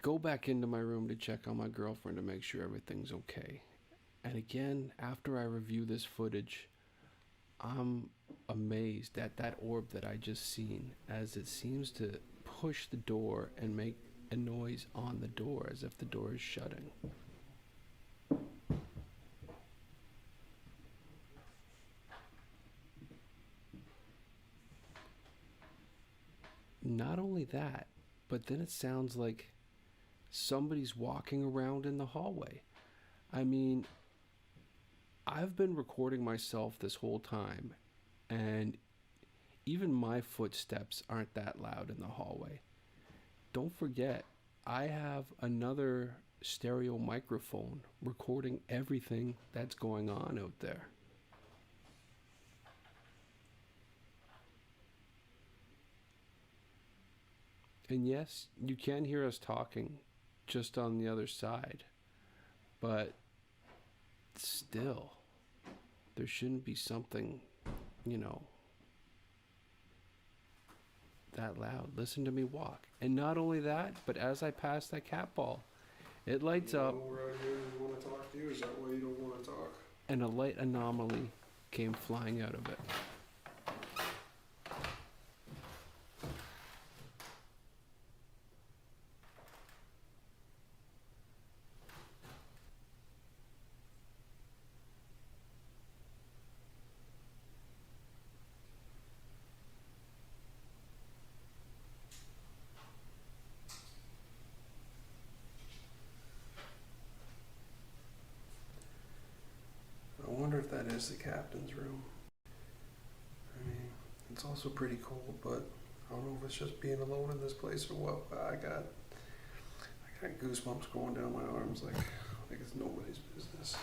go back into my room to check on my girlfriend to make sure everything's okay. And again, after I review this footage, I'm amazed at that orb that I just seen, as it seems to push the door and make a noise on the door as if the door is shutting. Not only that, but then it sounds like somebody's walking around in the hallway. I mean, I've been recording myself this whole time, and even my footsteps aren't that loud in the hallway. Don't forget, I have another stereo microphone recording everything that's going on out there. And yes, you can hear us talking just on the other side, but still, there shouldn't be something, you know, that loud. Listen to me walk. And not only that, but as I pass that cat ball, it lights up. We're out here and want to talk to you. Is that why you don't want to talk? And a light anomaly came flying out of it. I wonder if that is the captain's room. I mean, it's also pretty cold, but I don't know if it's just being alone in this place or what. But I got goosebumps going down my arms like it's nobody's business.